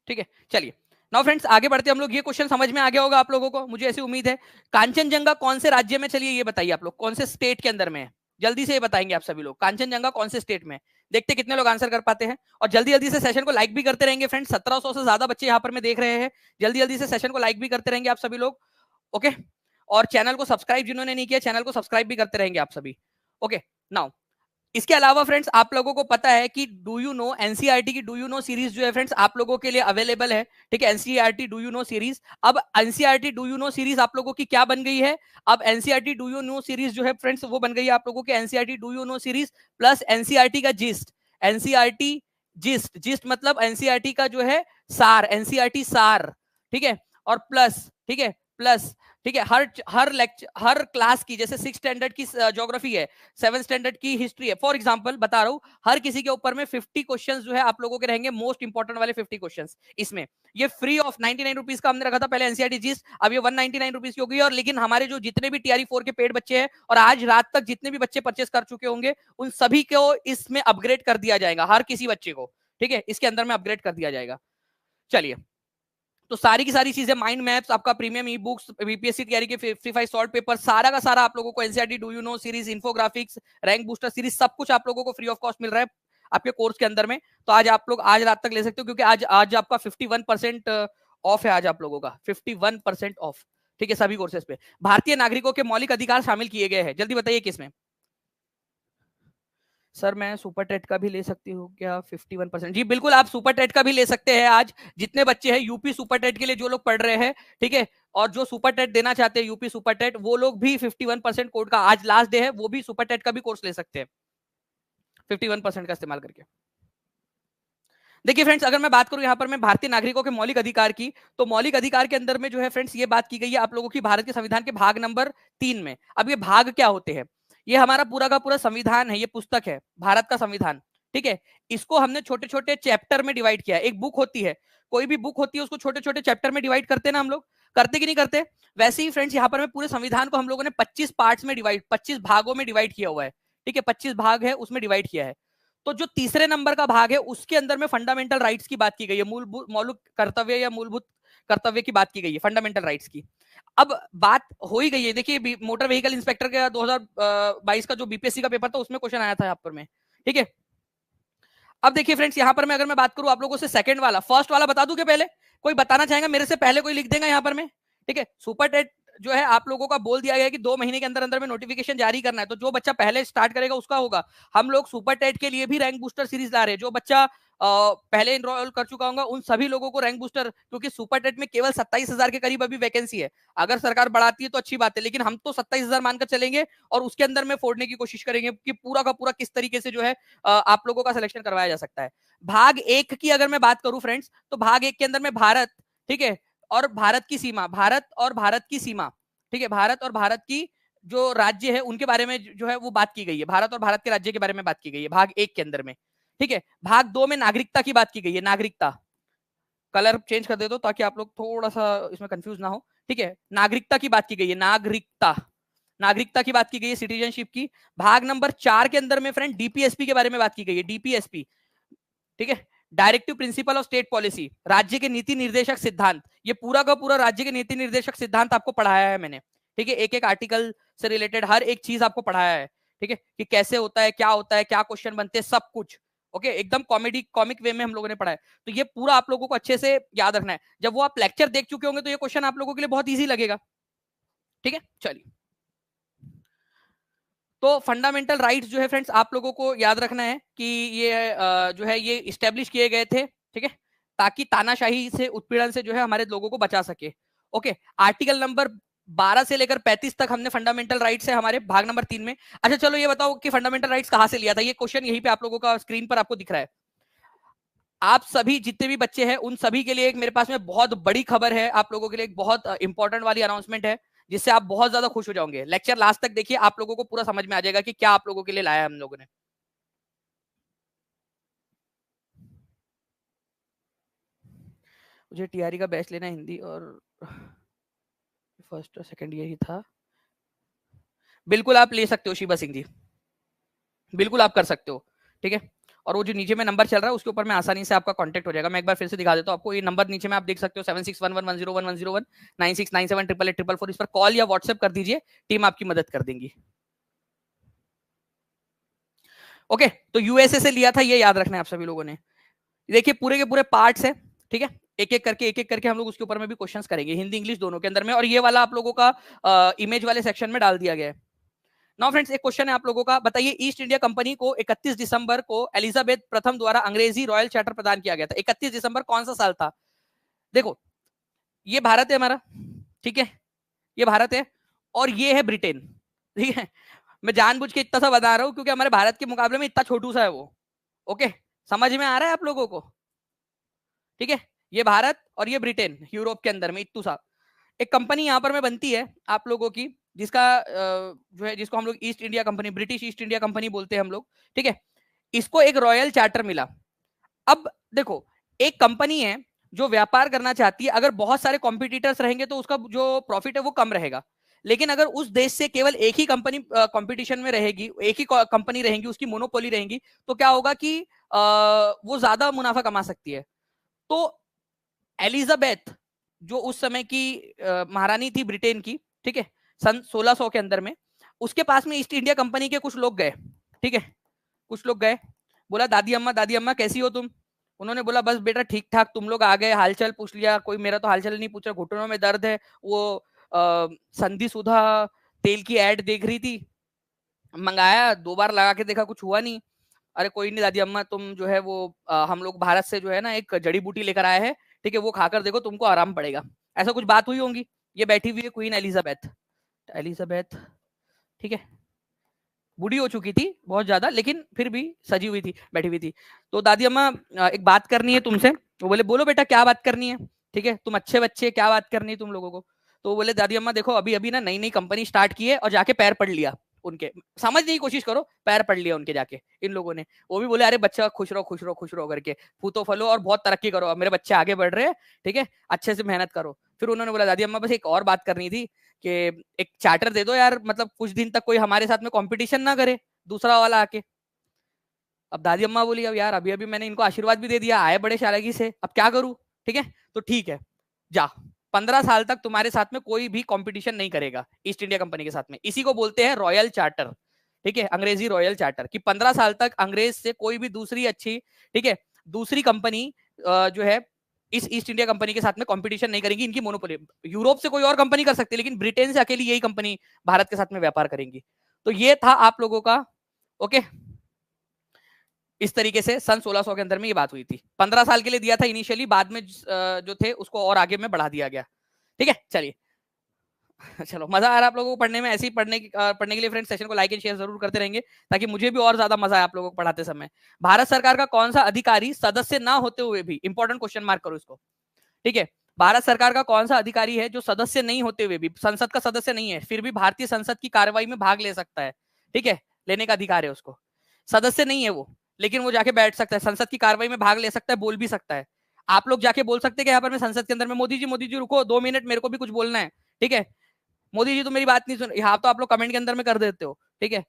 ठीक है, चलिए नाउ फ्रेंड्स आगे बढ़ते हम लोग। ये क्वेश्चन समझ में आ गया होगा आप लोगों को, मुझे ऐसी उम्मीद है। कांचनजंगा कौन से राज्य में, चलिए ये बताइए आप लोग, कौन से स्टेट के अंदर में है, जल्दी से ये बताएंगे आप सभी लोग, कांचनजंगा कौन से स्टेट में। देखते कितने लोग आंसर कर पाते हैं, और जल्दी जल्दी से सेशन को लाइक भी करते रहेंगे फ्रेंड्स। 1700 से ज्यादा बच्चे यहाँ पर में देख रहे हैं, जल्दी जल्दी से सेशन को लाइक भी करते रहेंगे आप सभी लोग। ओके, और चैनल को सब्सक्राइब जिन्होंने नहीं किया, चैनल को सब्सक्राइब भी करते रहेंगे आप सभी। ओके, नाउ इसके अलावा फ्रेंड्स आप लोगों को पता है कि डू यू नो, एनसीईआरटी की डू यू नो सीरीज जो है फ्रेंड्स आप लोगों के लिए अवेलेबल है। ठीक है, NCERT do you know series. अब NCERT do you know series आप लोगों की क्या बन गई है, अब NCERT do you know series जो है फ्रेंड्स वो बन गई है आप लोगों के NCERT do you know series plus NCERT का जिस्ट। एनसीईआरटी जिस्ट, जिस्ट मतलब एनसीईआरटी का जो है सार, एनसीईआरटी सार। ठीक है, और प्लस, ठीक है, प्लस, ठीक है, हर लेक्चर, हर क्लास की, जैसे 6 स्टैंडर्ड की ज्योग्राफी है, 7 स्टैंडर्ड की हिस्ट्री है, फॉर एग्जांपल बता रहा हूं, हर किसी के ऊपर में 50 क्वेश्चंस जो है आप लोगों के रहेंगे, मोस्ट इंपॉर्टेंट वाले 50 क्वेश्चंस इसमें। ये फ्री ऑफ 99 रुपीज का हमने रखा था पहले एनसीईआरटी जीस्ट, अब ये 199 रुपीज की हो गई। और लेकिन हमारे जो जितने भी टीआरई 4 के पेड बच्चे हैं और आज रात तक जितने भी बच्चे परचेस कर चुके होंगे उन सभी को इसमें अपग्रेड कर दिया जाएगा, हर किसी बच्चे को। ठीक है, इसके अंदर में अपग्रेड कर दिया जाएगा। चलिए, तो सारी की सारी चीजें, माइंड मैप्स, आपका प्रीमियम ई बुक्स, बीपीएससी तैयारी के 55 शॉर्ट पेपर, सारा का सारा आप लोगों को NCERT do you know series, infographics, rank booster series, सब कुछ आप लोगों को फ्री ऑफ कॉस्ट मिल रहा है आपके कोर्स के अंदर में। तो आज आप लोग आज रात तक ले सकते हो, क्योंकि आज आज आपका 51% ऑफ है, आज आप लोगों का 51% ऑफ। ठीक है, सभी कोर्सेज पे। भारतीय नागरिकों के मौलिक अधिकार शामिल किए गए हैं, जल्दी बताइए किसमें। सर मैं सुपर टेट का भी ले सकती हूँ क्या 51%? जी बिल्कुल, आप सुपर टेट का भी ले सकते हैं। आज जितने बच्चे हैं यूपी सुपर टेट के लिए जो लोग पढ़ रहे हैं, ठीक है, और जो सुपर टेट देना चाहते हैं यूपी सुपर टेट, वो लोग भी 51% कोड का आज लास्ट डे है, वो भी सुपर टेट का भी कोर्स ले सकते हैं 51% का इस्तेमाल करके। देखिए फ्रेंड्स, अगर मैं बात करूं यहाँ पर मैं भारतीय नागरिकों के मौलिक अधिकार की, तो मौलिक अधिकार के अंदर में जो है फ्रेंड्स ये बात की गई है आप लोगों की भारत के संविधान के भाग नंबर 3 में। अब ये भाग क्या होते हैं? ये हमारा पूरा का पूरा संविधान है, ये पुस्तक है भारत का संविधान, ठीक है। इसको हमने छोटे छोटे चैप्टर में डिवाइड किया है। एक बुक होती है, कोई भी बुक होती है, उसको छोटे छोटे चैप्टर में डिवाइड करते हैं ना हम लोग, करते कि नहीं करते? वैसे ही फ्रेंड्स यहाँ पर मैं पूरे संविधान को हम लोगों ने 25 पार्ट्स में डिवाइड, 25 भागों में डिवाइड किया हुआ है, ठीक है, 25 भाग है उसमें डिवाइड किया है। तो जो तीसरे नंबर का भाग है उसके अंदर में फंडामेंटल राइट्स की बात की गई है, मूलभूत मौलिक कर्तव्य या मूलभूत कर्तव्य की बात की गई है, फंडामेंटल राइट्स की। अब बात हो ही गई है, देखिए मोटर व्हीकल इंस्पेक्टर का 2022 का जो बीपीएससी का पेपर था उसमें क्वेश्चन आया था यहाँ पर में, ठीक है। अब देखिए फ्रेंड्स यहाँ पर मैं अगर मैं बात करूं आप लोगों से सेकंड वाला, फर्स्ट वाला बता दूं कि पहले कोई बताना चाहेगा मेरे से पहले, कोई लिख देगा यहाँ पर में, ठीक है। सुपर टेट जो है आप लोगों का बोल दिया गया है कि 2 महीने के अंदर अंदर में नोटिफिकेशन जारी करना है, तो जो बच्चा पहले स्टार्ट करेगा उसका होगा। हम लोग सुपर टेट के लिए भी रैंक बूस्टर सीरीज ला रहे हैं। जो बच्चा पहले इनरोल कर चुका होगा उन सभी लोगों को रैंक बूस्टर, क्योंकि सुपर टेट में केवल 27,000 के करीब अभी वैकेंसी है। अगर सरकार बढ़ाती है तो अच्छी बात है, लेकिन हम तो 27,000 मानकर चलेंगे और उसके अंदर में फोड़ने की कोशिश करेंगे कि पूरा का पूरा किस तरीके से जो है आप लोगों का सिलेक्शन करवाया जा सकता है। भाग 1 की अगर मैं बात करूं फ्रेंड्स, तो भाग 1 के अंदर में भारत, ठीक है, और भारत की सीमा, भारत और भारत की सीमा, ठीक है, भारत और भारत की जो राज्य है उनके बारे में जो है वो बात की गई है, भारत और भारत के राज्य के बारे में बात की गई है भाग 1 के अंदर में, ठीक है। भाग 2 में नागरिकता की बात की गई है, नागरिकता, कलर चेंज कर दे दो ताकि आप लोग थोड़ा सा इसमें कंफ्यूज ना हो, ठीक है। नागरिकता की बात की गई है, नागरिकता, नागरिकता की बात की गई है, सिटीजनशिप की। भाग नंबर 4 के अंदर में फ्रेंड डीपीएसपी के बारे में बात की गई है, डीपीएसपी, ठीक है, directive principle of state policy, राज्य के नीति निर्देशक सिद्धांत। ये पूरा का पूरा राज्य के नीति निर्देशक सिद्धांत आपको पढ़ाया है मैंने, ठीक है, एक एक आर्टिकल से रिलेटेड हर एक चीज आपको पढ़ाया है, ठीक है, कि कैसे होता है, क्या होता है, क्या क्वेश्चन बनते हैं, सब कुछ, ओके, एकदम कॉमेडी कॉमिक वे में हम लोगों ने पढ़ा है। तो ये पूरा आप लोगों को अच्छे से याद रखना है। जब वो आप लेक्चर देख चुके होंगे तो ये क्वेश्चन आप लोगों के लिए बहुत ईजी लगेगा, ठीक है। चलिए, तो फंडामेंटल राइट्स जो है फ्रेंड्स आप लोगों को याद रखना है कि ये जो है ये इस्टेब्लिश किए गए थे, ठीक है, ताकि तानाशाही से, उत्पीड़न से जो है हमारे लोगों को बचा सके, ओके। आर्टिकल नंबर 12 से लेकर 35 तक हमने फंडामेंटल राइट्स है हमारे भाग नंबर 3 में। अच्छा चलो ये बताओ कि फंडामेंटल राइट्स कहां से लिया था? ये क्वेश्चन यहीं पे आप लोगों का स्क्रीन पर आपको दिख रहा है। आप सभी जितने भी बच्चे हैं उन सभी के लिए एक मेरे पास में बहुत बड़ी खबर है, आप लोगों के लिए एक बहुत इंपॉर्टेंट वाली अनाउंसमेंट है, जिससे आप बहुत ज्यादा खुश हो जाओगे। लेक्चर लास्ट तक देखिए, आप लोगों को पूरा समझ में आ जाएगा कि क्या आप लोगों के लिए लाया है हम लोगों ने। मुझे टीआरई का बैच लेना हिंदी और फर्स्ट और सेकंड यही था। बिल्कुल आप ले सकते हो शिवा सिंह जी, बिल्कुल आप कर सकते हो, ठीक है। और वो जो नीचे में नंबर चल रहा है उसके ऊपर में आसानी से आपका कांटेक्ट हो जाएगा। मैं एक बार फिर से दिखा देता हूँ आपको, ये नंबर नीचे में आप देख सकते हो 7611101101 9697884444। इस पर कॉल या व्हाट्सएप कर दीजिए, टीम आपकी मदद कर देंगी, ओके। तो यूएसए से लिया था, ये याद रखना है आप सभी लोगों ने। देखिए पूरे के पूरे पार्ट्स है, ठीक है, एक एक करके हम लोग उसके ऊपर में भी क्वेश्चंस करेंगे, हिंदी इंग्लिश दोनों के अंदर में। और ये वाला आप लोगों का इमेज वाले सेक्शन में डाल दिया गया है। नाउ फ्रेंड्स, एक क्वेश्चन है आप लोगों का, बताइए ईस्ट इंडिया कंपनी को 31 दिसंबर को एलिजाबेथ प्रथम द्वारा अंग्रेजी रॉयल चार्टर प्रदान किया गया था। 31 दिसंबर कौन सा साल था? देखो, ये भारत है हमारा, ठीक है, ये भारत है और ये है ब्रिटेन, ठीक है। मैं जानबूझ के इतना सा बता रहा हूं क्योंकि हमारे भारत के मुकाबले में इतना छोटू सा है वो, ओके। समझ में आ रहा है आप लोगों को? ठीक है, ये भारत और ये ब्रिटेन, यूरोप के अंदर में इतू सा एक कंपनी यहाँ पर में बनती है आप लोगों की, जिसका जो है जिसको हम लोग east India company, British east India company बोलते हैं हम लोग, ठीक है। इसको एक रॉयल चार्टर मिला। अब देखो, एक कंपनी है जो व्यापार करना चाहती है, अगर बहुत सारे कॉम्पिटिटर्स रहेंगे तो उसका जो प्रॉफिट है वो कम रहेगा। लेकिन अगर उस देश से केवल एक ही कंपनी कंपटीशन में रहेगी, एक ही कंपनी रहेगी, उसकी मोनोपोली रहेगी, तो क्या होगा कि वो ज्यादा मुनाफा कमा सकती है। तो एलिजाबेथ जो उस समय की महारानी थी ब्रिटेन की, ठीक है, सन 1600 के अंदर में, उसके पास में ईस्ट इंडिया कंपनी के कुछ लोग गए, ठीक है, कुछ लोग गए, बोला दादी अम्मा कैसी हो तुम? उन्होंने बोला बस बेटा ठीक ठाक, तुम लोग आ गए, हालचाल पूछ लिया, कोई मेरा तो हालचाल नहीं पूछ रहा, घुटनों में दर्द है, वो संधि सुधा तेल की एड देख रही थी, मंगाया, 2 बार लगा के देखा, कुछ हुआ नहीं, अरे कोई नहीं दादी अम्मा, तुम जो है वो हम लोग भारत से जो है ना एक जड़ी बूटी लेकर आए हैं, ठीक है, वो खाकर देखो तुमको आराम पड़ेगा। ऐसा कुछ बात हुई होंगी। ये बैठी हुई है क्वीन एलिजाबेथ। एलिजाबेथ, ठीक है, बूढ़ी हो चुकी थी बहुत ज्यादा, लेकिन फिर भी सजी हुई थी, बैठी हुई थी। तो दादी अम्मा एक बात करनी है तुमसे। वो बोले बोलो बेटा क्या बात करनी है, ठीक है, तुम अच्छे बच्चे, क्या बात करनी है तुम लोगों को। तो वो बोले दादी अम्मा देखो अभी अभी ना नई नई कंपनी स्टार्ट की है और जाके पैर पढ़ लिया उनके, समझने की कोशिश करो, पैर पढ़ लिया उनके जाके इन लोगों ने। वो भी बोले अरे बच्चा खुश रहो खुश रहो खुश रहो करके, फूतो फलो और बहुत तरक्की करो, अब मेरे बच्चे आगे बढ़ रहे हैं, ठीक है, अच्छे से मेहनत करो। फिर उन्होंने बोला दादी अम्मा बस एक और बात करनी थी कि एक चार्टर दे दो यार, मतलब कुछ दिन तक कोई हमारे साथ में कंपटीशन ना करे दूसरा वाला आके। अब दादी अम्मा बोली अब यार अभी अभी मैंने इनको आशीर्वाद भी दे दिया, आए बड़े चालाकी से, अब क्या करूं। ठीक है, तो ठीक है, जा 15 साल तक तुम्हारे साथ में कोई भी कंपटीशन नहीं करेगा ईस्ट इंडिया कंपनी के साथ में। इसी को बोलते हैं रॉयल चार्टर, ठीक है, अंग्रेजी रॉयल चार्टर, कि 15 साल तक अंग्रेज से कोई भी दूसरी अच्छी, ठीक है, दूसरी कंपनी जो है इस ईस्ट इंडिया कंपनी के साथ में कंपटीशन नहीं करेंगी। इनकी मोनोपोली, यूरोप से कोई और कंपनी कर सकती है लेकिन ब्रिटेन से अकेली यही कंपनी भारत के साथ में व्यापार करेंगी। तो ये था आप लोगों का, ओके। इस तरीके से सन 1600 के अंदर में ये बात हुई थी। 15 साल के लिए दिया था इनिशियली, बाद में जो थे उसको और आगे में बढ़ा दिया गया। ठीक है, चलिए चलो मजा आ रहा है आप लोगों को पढ़ने में, ऐसे ही पढ़ने के लिए फ्रेंड्स सेशन को लाइक एंड शेयर जरूर करते रहेंगे ताकि मुझे भी और ज्यादा मजा आए आप लोगों को पढ़ाते समय। भारत सरकार का कौन सा अधिकारी सदस्य ना होते हुए भी, इंपॉर्टेंट क्वेश्चन मार्क करो इसको, ठीक है, भारत सरकार का कौन सा अधिकारी है जो सदस्य नहीं होते हुए भी, संसद का सदस्य नहीं है, फिर भी भारतीय संसद की कार्रवाई में भाग ले सकता है। ठीक है, लेने का अधिकार है उसको, सदस्य नहीं है वो, लेकिन वो जाके बैठ सकता है, संसद की कार्रवाई में भाग ले सकता है, बोल भी सकता है। आप लोग जाके बोल सकते हैं कि यहाँ पर मैं संसद के अंदर में मोदी जी रुको 2 मिनट, मेरे को भी कुछ बोलना है, ठीक है, मोदी जी तो मेरी बात नहीं सुन, यहाँ तो आप लोग कमेंट के अंदर में कर देते हो, ठीक है,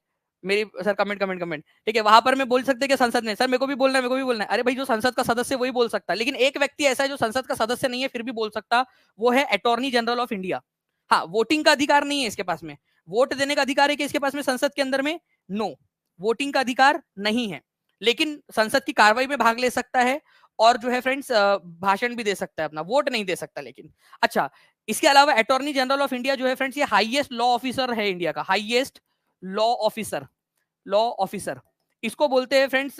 मेरी सर कमेंट कमेंट कमेंट, ठीक है, वहां पर मैं बोल सकते कि संसद ने, सर मेरे को भी बोलना है, मेरे को भी बोलना है। अरे भाई जो संसद का सदस्य वही बोल सकता है, लेकिन एक व्यक्ति ऐसा है जो संसद का सदस्य नहीं है फिर भी बोल सकता, वो है अटॉर्नी जनरल ऑफ इंडिया। हाँ, वोटिंग का अधिकार नहीं है इसके पास में, वोट देने का अधिकार है कि इसके पास में संसद के अंदर में, नो, वोटिंग का अधिकार नहीं है, लेकिन संसद की कार्रवाई में भाग ले सकता है और जो है फ्रेंड्स भाषण भी दे सकता है अपना, वोट नहीं दे सकता लेकिन। अच्छा, इसके अलावा अटॉर्नी जनरल ऑफ इंडिया जो है फ्रेंड्स, ये हाईएस्ट लॉ ऑफिसर है इंडिया का, highest law officer, law officer इसको बोलते हैं फ्रेंड्स,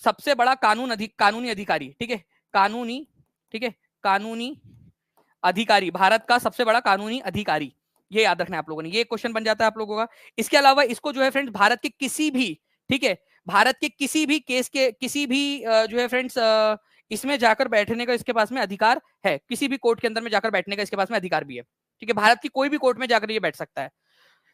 सबसे बड़ा कानूनी अधिकारी, ठीक है, कानूनी, ठीक है, कानूनी अधिकारी, भारत का सबसे बड़ा कानूनी अधिकारी, ये याद रखना है आप लोगों ने, ये क्वेश्चन बन जाता है आप लोगों का। इसके अलावा इसको जो है फ्रेंड्स भारत के किसी भी, ठीक है, भारत के किसी भी केस के, किसी भी जो है फ्रेंड्स इसमें जाकर बैठने का इसके पास में अधिकार है, किसी भी कोर्ट के अंदर में जाकर बैठने का इसके पास में अधिकार भी है, ठीक है, भारत की कोई भी कोर्ट में जाकर ये बैठ सकता है।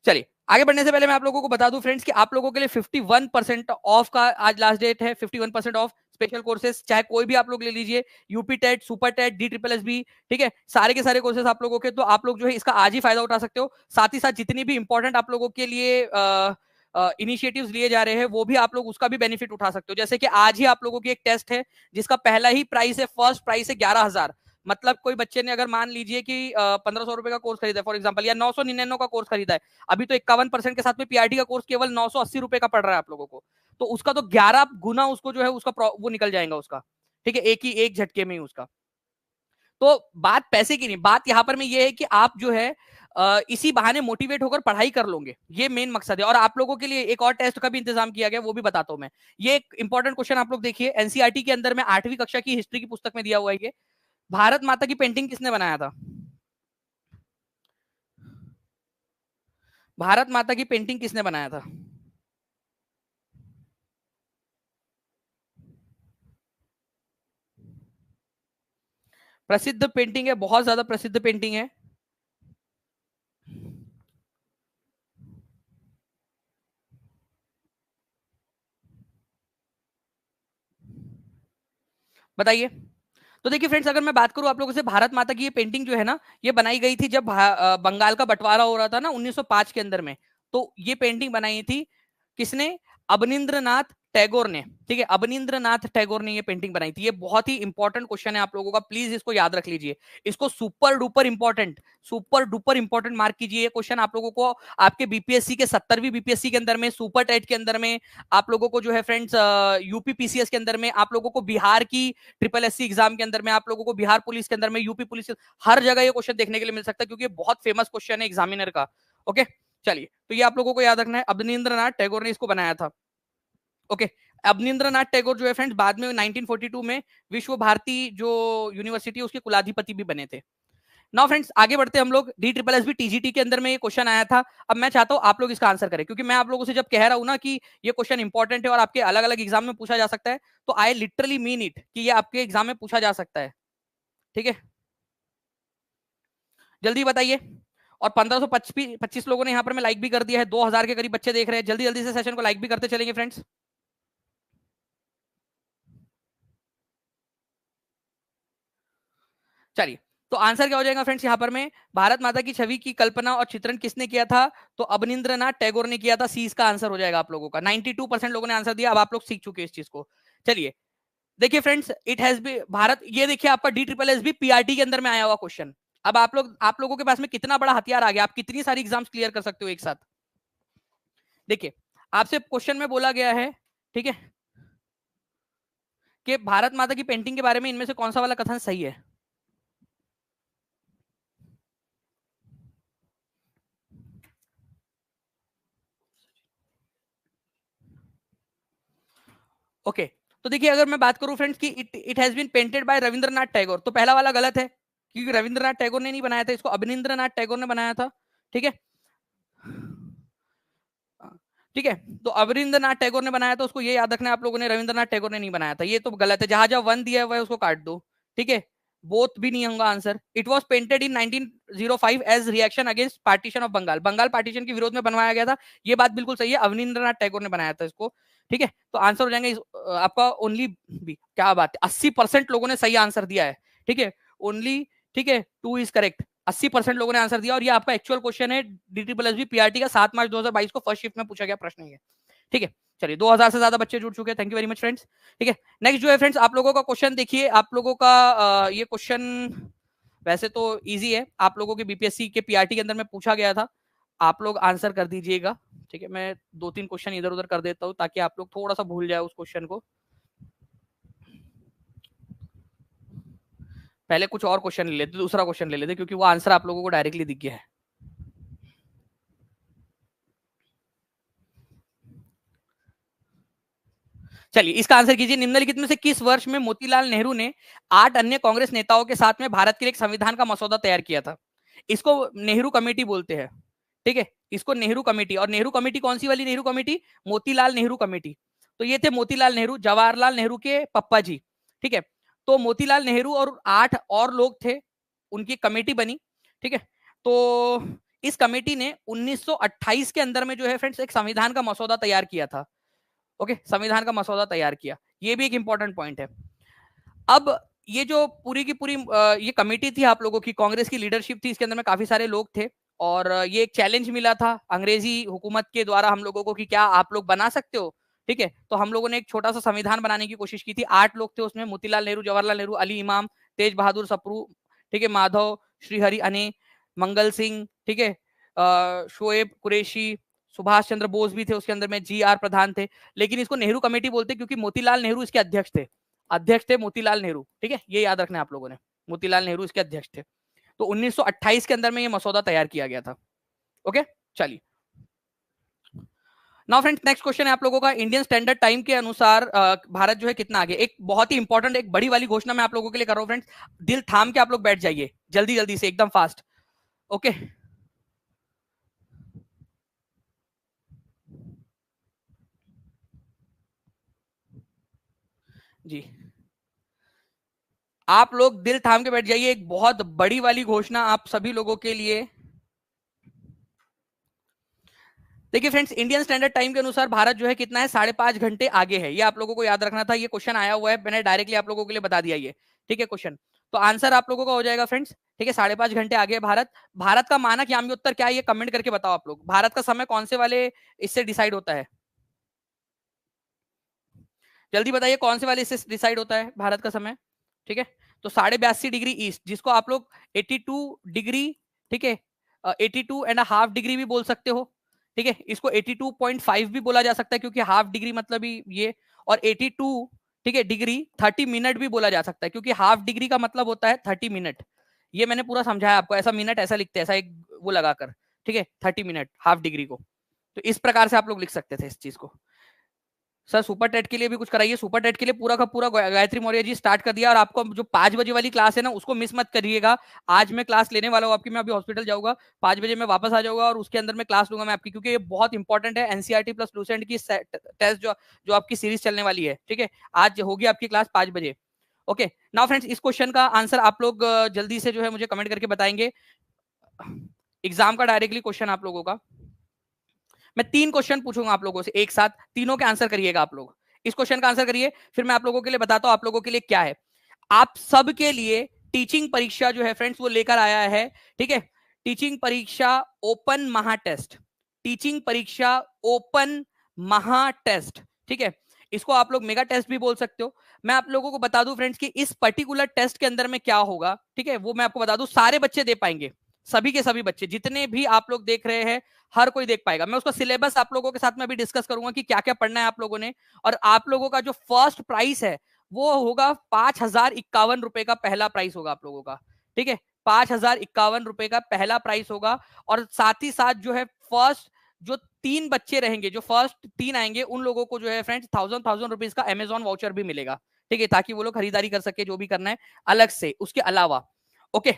चलिए आगे बढ़ने से पहले मैं आप लोगों को बता दूं फ्रेंड्स कि आप लोगों के लिए 51% ऑफ का आज लास्ट डेट है, 51% ऑफ स्पेशल कोर्सेज, चाहे कोई भी आप लोग ले लीजिए, UP TET, super TET, D triple S B, ठीक है, सारे के सारे कोर्सेज आप लोगों के, तो आप लोग जो है इसका आज ही फायदा उठा सकते हो। साथ ही साथ जितनी भी इंपॉर्टेंट आप लोगों के लिए इनिशिएटिव्स लिए जा रहे हैं वो भी आप लोग उसका भी बेनिफिट उठा सकते हो। जैसे कि आज ही आप लोगों की एक टेस्ट है जिसका पहला ही प्राइस है, फर्स्ट प्राइस है 11,000, मतलब कोई बच्चे ने अगर मान लीजिए कि 1500 रुपए का कोर्स खरीदा है फॉर एग्जांपल, या 999 का कोर्स खरीदा है, अभी तो 51% के साथ में पीआरटी का कोर्स केवल 980 रुपए का पड़ रहा है आप लोगों को, तो उसका तो 11 गुना उसको जो है उसका वो निकल जाएगा उसका, ठीक है, एक झटके में ही उसका। तो बात पैसे की नहीं, बात यहां पर में ये है कि आप जो है इसी बहाने मोटिवेट होकर पढ़ाई कर लोगे, ये मेन मकसद है। और आप लोगों के लिए एक और टेस्ट का भी इंतजाम किया गया, वो भी बताता हूं मैं। ये एक इंपॉर्टेंट क्वेश्चन आप लोग देखिए, एनसीईआरटी के अंदर में 8वीं कक्षा की हिस्ट्री की पुस्तक में दिया हुआ है ये, भारत माता की पेंटिंग किसने बनाया था? भारत माता की पेंटिंग किसने बनाया था? प्रसिद्ध पेंटिंग है, बहुत ज्यादा प्रसिद्ध पेंटिंग है। बताइए। तो देखिए फ्रेंड्स, अगर मैं बात करूं आप लोगों से, भारत माता की ये पेंटिंग जो है ना, ये बनाई गई थी जब बंगाल का बंटवारा हो रहा था ना 1905 के अंदर में, तो ये पेंटिंग बनाई थी किसने? अवनींद्रनाथ टैगोर ने, ठीक है, अवनींद्रनाथ टैगोर ने ये पेंटिंग बनाई थी। ये बहुत ही इंपॉर्टेंट क्वेश्चन है आप लोगों का, प्लीज इसको याद रख लीजिए, इसको सुपर डुपर इंपॉर्टेंट मार्क कीजिए। ये क्वेश्चन आप लोगों को आपके बीपीएससी के 70वीं बीपीएससी के अंदर में, सुपर टेट के अंदर में, आप लोगों को जो है फ्रेंड्स यूपीपीसीएस के अंदर में, आप लोगों को बिहार की ट्रिपल एससी एग्जाम के अंदर में, आप लोगों को बिहार पुलिस के अंदर में, यूपी पुलिस, हर जगह ये क्वेश्चन देखने के लिए मिल सकता है क्योंकि बहुत फेमस क्वेश्चन है एग्जामिनर का। ओके, चलिए, तो ये आप लोगों को याद रखना है, अवनींद्रनाथ टैगोर ने इसको बनाया था। ओके, अवनींद्रनाथ टैगोर जो है फ्रेंड्स बाद में 1942 में विश्व भारती जो यूनिवर्सिटी है उसके कुलाधिपति भी बने थे। नाउ फ्रेंड्स आगे बढ़ते हम लोग। D triple S B TGT के अंदर में ये क्वेश्चन आया था। अब मैं चाहता हूं आप लोग इसका आंसर करें, क्योंकि मैं आप लोगों से जब कह रहा हूं ना कि ये क्वेश्चन इंपॉर्टेंट है और आपके अलग अलग एग्जाम में पूछा जा सकता है, तो आई लिटरली मीन इट कि ये आपके एग्जाम में पूछा जा सकता है। ठीक है, जल्दी बताइए। और 1525 लोगों ने यहाँ पर मैं लाइक भी कर दिया है, 2000 के करीब बच्चे देख रहे हैं। जल्दी जल्दी से सेशन को लाइक भी करते चलेंगे फ्रेंड्स। चलिए, तो आंसर क्या हो जाएगा फ्रेंड्स यहाँ पर में, भारत माता की छवि की कल्पना और चित्रण किसने किया था? तो अवनींद्रनाथ टैगोर ने किया था। सी इसका आंसर हो जाएगा आप लोगों का। 92% लोगों ने आंसर दिया। अब आप लोग सीख चुके हैं इस चीज को। चलिए देखिए friends, it has be Bharat, ये देखिए आपका D triple S B PRT के अंदर में आया हुआ क्वेश्चन। अब आप लोगों के पास में कितना बड़ा हथियार आ गया, आप कितनी सारी एग्जाम्स क्लियर कर सकते हो एक साथ। देखिए, आपसे क्वेश्चन में बोला गया है, ठीक है, कि भारत माता की पेंटिंग के बारे में इनमें से कौन सा वाला कथन सही है? ओके, तो देखिए अगर मैं बात करूं फ्रेंड्स कि it it has been painted by Rabindranath Tagore, तो पहला वाला गलत है, क्योंकि रविंद्रनाथ टैगोर ने नहीं बनाया था इसको, अवनींद्रनाथ टैगोर ने बनाया था। ठीक है, ठीक है, तो अवनींद्रनाथ टैगोर ने बनाया था, उसको ये याद रखना है आप लोगों ने, रविंद्रनाथ टैगोर ने नहीं बनाया था। ये तो गलत है, जहां जहां वन दिया हुआ है उसको काट दो। ठीक है, बोथ भी नहीं होगा आंसर। It was painted in 1905 as reaction against partition of Bengal, Bengal partition के विरोध में बनवाया गया था। ये बात बिल्कुल सही है, अवनींद्रनाथ टैगोर ने बनाया था इसको। ठीक है, तो आंसर हो जाएंगे आपका ओनली बी। क्या बात है, 80% लोगों ने सही आंसर दिया है। ठीक है, ओनली, ठीक है, 2 इज करेक्ट। 80% लोगों ने आंसर दिया, और ये आपका एक्चुअल क्वेश्चन है डीटीपीएलएसबी पीआरटी का 7 मार्च 2022 को फर्स्ट शिफ्ट में पूछा गया प्रश्न है। ठीक है, चलिए 2000 से ज्यादा बच्चे जुड़ चुके हैं, thank you very much friends. ठीक है, नेक्स्ट जो है फ्रेंड्स आप लोगों का क्वेश्चन देखिए, आप लोगों का ये क्वेश्चन वैसे तो इजी है, आप लोगों के बीपीएससी के पीआरटी के अंदर में पूछा गया था। आप लोग आंसर कर दीजिएगा। ठीक है, मैं 2-3 क्वेश्चन इधर उधर कर देता हूँ ताकि आप लोग थोड़ा सा भूल जाए उस क्वेश्चन को। पहले कुछ और क्वेश्चन ले लेते, दूसरा क्वेश्चन ले लेते, क्योंकि वो आंसर आप लोगों को डायरेक्टली दिख गया है। चलिए इसका आंसर कीजिए, निम्नलिखित में से किस वर्ष में मोतीलाल नेहरू ने 8 अन्य कांग्रेस नेताओं के साथ में भारत के लिए एक संविधान का मसौदा तैयार किया था? इसको नेहरू कमेटी बोलते हैं। ठीक है, इसको नेहरू कमेटी, और नेहरू कमेटी कौन सी वाली नेहरू कमेटी? मोतीलाल नेहरू कमेटी। तो ये थे मोतीलाल नेहरू, जवाहरलाल नेहरू के पप्पा जी। ठीक है, तो मोतीलाल नेहरू और 8 और लोग थे, उनकी कमेटी बनी। ठीक है, तो इस कमेटी ने 1928 के अंदर में जो है फ्रेंड्स एक संविधान का मसौदा तैयार किया था। ओके, संविधान का मसौदा तैयार किया, ये भी एक इंपॉर्टेंट पॉइंट है। अब ये जो पूरी की पूरी ये कमेटी थी आप लोगों की, कांग्रेस की लीडरशिप थी, इसके अंदर में काफी सारे लोग थे, और ये एक चैलेंज मिला था अंग्रेजी हुकूमत के द्वारा हम लोगों को कि क्या आप लोग बना सकते हो? ठीक है, तो हम लोगों ने एक छोटा सा संविधान बनाने की कोशिश की थी। 8 लोग थे उसमें, मोतीलाल नेहरू, जवाहरलाल नेहरू, अली इमाम, तेज बहादुर सप्रू, ठीक है, माधव, श्रीहरि अने, मंगल सिंह, ठीक है, शोएब कुरैशी, सुभाष चंद्र बोस भी थे उसके अंदर में, GR प्रधान थे। लेकिन इसको नेहरू कमेटी बोलते क्योंकि मोतीलाल नेहरू इसके अध्यक्ष थे। अध्यक्ष थे मोतीलाल नेहरू। ठीक है, ये याद रखना है आप लोगों ने, मोतीलाल नेहरू इसके अध्यक्ष थे। तो 1928 के अंदर में ये मसौदा तैयार किया गया था। ओके, चलिए नाउ फ्रेंड्स नेक्स्ट क्वेश्चन है आप लोगों का, इंडियन स्टैंडर्ड टाइम के अनुसार भारत जो है कितना आगे? एक बहुत ही इंपॉर्टेंट, एक बड़ी वाली घोषणा मैं आप लोगों के लिए कर रहा हूं फ्रेंड्स, दिल थाम के आप लोग बैठ जाइए, जल्दी जल्दी से, एकदम फास्ट। ओके, जी आप लोग दिल थाम के बैठ जाइए, एक बहुत बड़ी वाली घोषणा आप सभी लोगों के लिए। देखिए फ्रेंड्स, इंडियन स्टैंडर्ड टाइम के अनुसार भारत जो है कितना है, 5.5 घंटे आगे है। ये आप लोगों को याद रखना था, ये क्वेश्चन आया हुआ है, मैंने डायरेक्टली आप लोगों के लिए बता दिया ये। ठीक है, क्वेश्चन तो आंसर आप लोगों का हो जाएगा फ्रेंड्स। ठीक है, 5.5 घंटे आगे है भारत। भारत का मानक यामी उत्तर क्या है, ये कमेंट करके बताओ आप लोग। भारत का समय कौन से वाले इससे डिसाइड होता है? जल्दी बताइए, कौन से वाले इससे डिसाइड होता है भारत का समय? ठीक है, तो 82.5 डिग्री ईस्ट, जिसको आप लोग 82 डिग्री, ठीक है, 82.5 डिग्री भी बोल सकते हो। ठीक है, इसको 82.5 भी बोला जा सकता है, क्योंकि हाफ डिग्री मतलब ही ये। और 82, ठीक है, डिग्री 30 मिनट भी बोला जा सकता है, क्योंकि हाफ डिग्री का मतलब होता है 30 मिनट। ये मैंने पूरा समझाया आपको, ऐसा मिनट ऐसा लिखते हैं, ऐसा एक वो लगाकर। ठीक है, 30 मिनट हाफ डिग्री को, तो इस प्रकार से आप लोग लिख सकते थे इस चीज को। सर सुपर टेट के लिए भी कुछ कराइए। सुपर टेट के लिए पूरा का पूरा गायत्री मौर्य जी स्टार्ट कर दिया। और आपको जो 5 बजे वाली क्लास है ना, उसको मिस मत करिएगा। आज मैं क्लास लेने वाला हूँ आपकी। मैं अभी हॉस्पिटल जाऊंगा, 5 बजे मैं वापस आ जाऊंगा और उसके अंदर मैं क्लास लूंगा मैं आपकी, क्योंकि ये बहुत इंपॉर्टेंट है। एनसीईआरटी प्लस लूसेंट की टेस्ट जो आपकी सीरीज चलने वाली है, ठीक है। आज होगी आपकी क्लास 5 बजे। ओके नाउ फ्रेंड्स, इस क्वेश्चन का आंसर आप लोग जल्दी से जो है मुझे कमेंट करके बताएंगे। एग्जाम का डायरेक्टली क्वेश्चन आप लोगों का, मैं 3 क्वेश्चन पूछूंगा आप लोगों से एक साथ, तीनों के आंसर करिएगा आप लोग। इस क्वेश्चन का आंसर करिए, फिर मैं आप लोगों के लिए बताता हूं आप लोगों के लिए क्या है। आप सबके लिए टीचिंग परीक्षा जो है फ्रेंड्स वो लेकर आया है, ठीक है। टीचिंग परीक्षा ओपन महा टेस्ट, टीचिंग परीक्षा ओपन महा टेस्ट, ठीक है। इसको आप लोग मेगा टेस्ट भी बोल सकते हो। मैं आप लोगों को बता दूं फ्रेंड्स कि इस पर्टिकुलर टेस्ट के अंदर में क्या होगा, ठीक है, वो मैं आपको बता दूं। सारे बच्चे दे पाएंगे, सभी के सभी बच्चे, जितने भी आप लोग देख रहे हैं, हर कोई देख पाएगा। मैं उसका सिलेबस आप लोगों के साथ में अभी डिस्कस करूंगा कि क्या क्या पढ़ना है आप लोगों ने। और आप लोगों का जो फर्स्ट प्राइस है वो होगा 5,051 रुपए का पहला प्राइस होगा आप लोगों का, ठीक है। 5,051 रुपए का पहला प्राइस होगा। और साथ ही साथ जो है फर्स्ट जो 3 बच्चे रहेंगे, जो फर्स्ट 3 आएंगे, उन लोगों को जो है फ्रेंड्स 1,000 रुपीज का अमेजॉन वाउचर भी मिलेगा, ठीक है, ताकि वो लोग खरीदारी कर सके जो भी करना है अलग से उसके अलावा। ओके,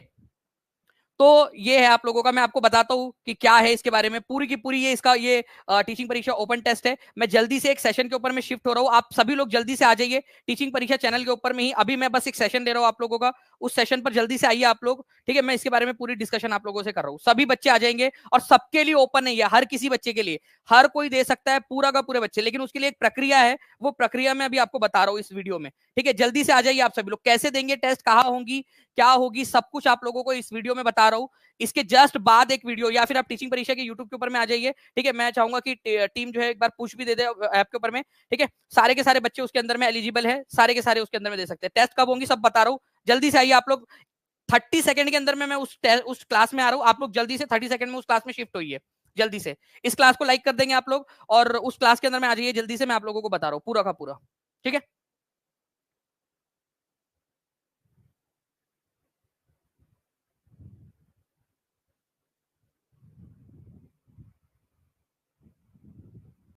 तो ये है आप लोगों का। मैं आपको बताता हूं कि क्या है इसके बारे में पूरी की पूरी। ये इसका ये टीचिंग परीक्षा ओपन टेस्ट है। मैं जल्दी से एक सेशन के ऊपर में शिफ्ट हो रहा हूं, आप सभी लोग जल्दी से आ जाइए टीचिंग परीक्षा चैनल के ऊपर में ही। अभी मैं बस एक सेशन दे रहा हूं आप लोगों का, उस सेशन पर जल्दी से आइए आप लोग, ठीक है। मैं इसके बारे में पूरी डिस्कशन आप लोगों से कर रहा हूं। सभी बच्चे आ जाएंगे और सबके लिए ओपन नहीं है, हर किसी बच्चे के लिए, हर कोई दे सकता है पूरा का पूरे बच्चे, लेकिन उसके लिए एक प्रक्रिया है। वो प्रक्रिया मैं अभी आपको बता रहा हूं इस वीडियो में, ठीक है। जल्दी से आ जाइए आप सभी लोग। कैसे देंगे टेस्ट, कहां होंगी, क्या होगी, सब कुछ आप लोगों को इस वीडियो में बता रहा हूं। इसके जस्ट बाद एक वीडियो, या फिर आप टीचिंग परीक्षा के यूट्यूब के ऊपर में आ जाइए, ठीक है। मैं चाहूंगा कि टीम जो है एक बार पुश भी दे दे ऐप के ऊपर में, ठीक है। सारे के सारे बच्चे उसके अंदर में एलिजिबल है, सारे के सारे उसके अंदर में दे सकते हैं। टेस्ट कब होंगी सब बता रहा हूँ, जल्दी से आइए आप लोग। 30 सेकंड के अंदर में मैं उस क्लास में आ रहा हूँ, आप लोग जल्दी से 30 सेकंड में उस क्लास में शिफ्ट होइए जल्दी से। इस क्लास को लाइक कर देंगे आप लोग और उस क्लास के अंदर में आ जाइए जल्दी से। मैं आप लोगों को बता रहा हूँ पूरा का पूरा, ठीक है।